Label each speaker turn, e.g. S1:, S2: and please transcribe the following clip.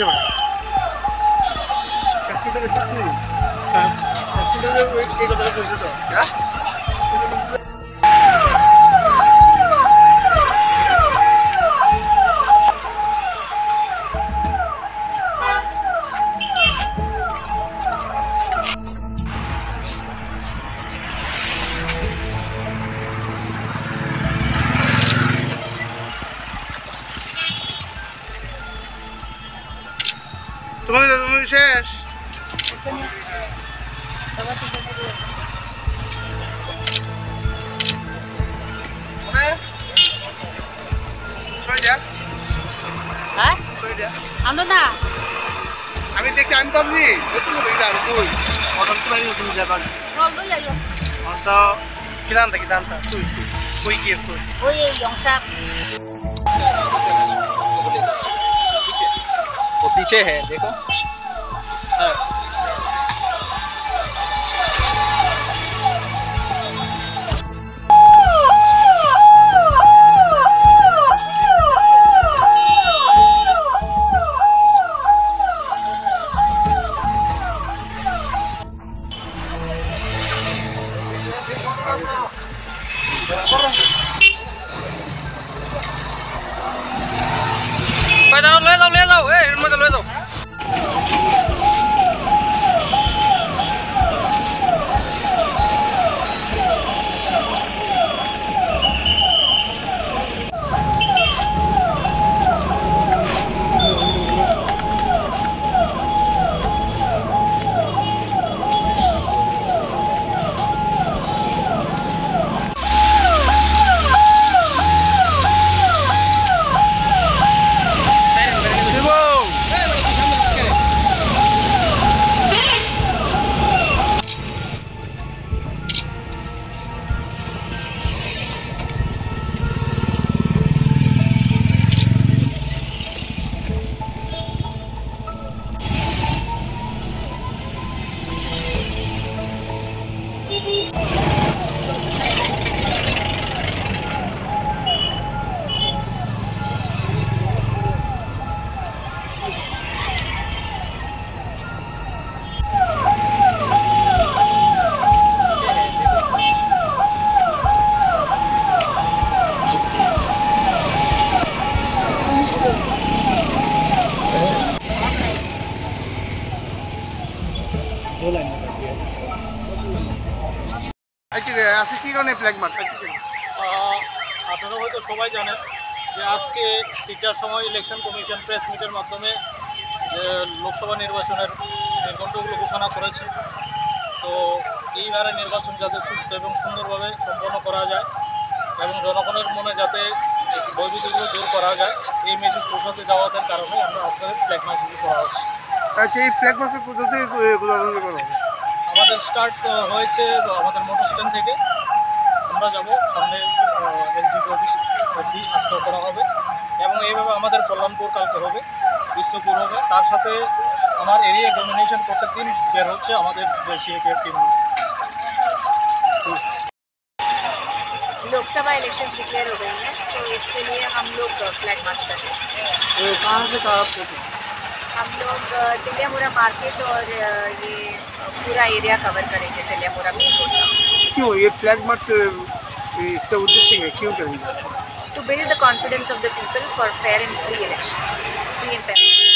S1: कैसे बना क्या तुम्हें শেষ আমি দেখি আমি পাবনি সত্যি বলি আমি কই অর্ডার তো পাই তুমি যাবা বলো যাইও তো কিরানটা সুই কই কি সুই ওই এই 영상 वो पीछे है देखो हाँ। ले जाओ ए इनमें ले जाओ আজকে কি কারণে ফ্ল্যাগ মার্চ
S2: আপনারা হয়তো সবাই জানেন যে আজকে 3টার সময় ইলেকশন কমিশন প্রেস মিটের মাধ্যমে যে লোকসভা নির্বাচনের নির্ঘণ্টগুলো ঘোষণা করেছে। তো এইবারে নির্বাচন যাতে সুস্থ এবং সুন্দরভাবে সম্পন্ন করা যায় এবং জনগণের মনে যাতে বৈবিধ্যগুলো দূর করা যায় এই মেসেজ পৌঁছাতে যাওয়ার কারণে আমরা আজকে ফ্ল্যাগ মার্চ করা হচ্ছে।
S1: আচ্ছা এই ফ্ল্যাগ মার্চের পদ্ধতি
S2: আমাদের স্টার্ট হয়েছে আমাদের মোটর স্ট্যান্ড থেকে। আমরা যাব সামনে এসডিপি অফিস অবধি আস্তে করা হবে এবং এইভাবে আমাদের কল্যাণপুর কালকে হবে, বিষ্ণুপুর হবে, তার সাথে আমার এরিয়া ডোমিনেশন প্রত্যেক দিন বের হচ্ছে আমাদের যে CAPF team.
S3: Lok Sabha election declare हो गई हैं तो इसके लिए हम लोग फ्लैग मार्च कर रहे हैं।
S1: कहाँ से कहाँ
S3: हम लोग तिलियामुरा मार्केट और ये पूरा एरिया कवर करेंगे तिलियामुरा मेन रोड का।
S1: क्यों ये फ्लैग मार्च इसका उद्देश्य है, क्यों करेंगे?
S3: To build the confidence of the people for fair and free election, free and fair.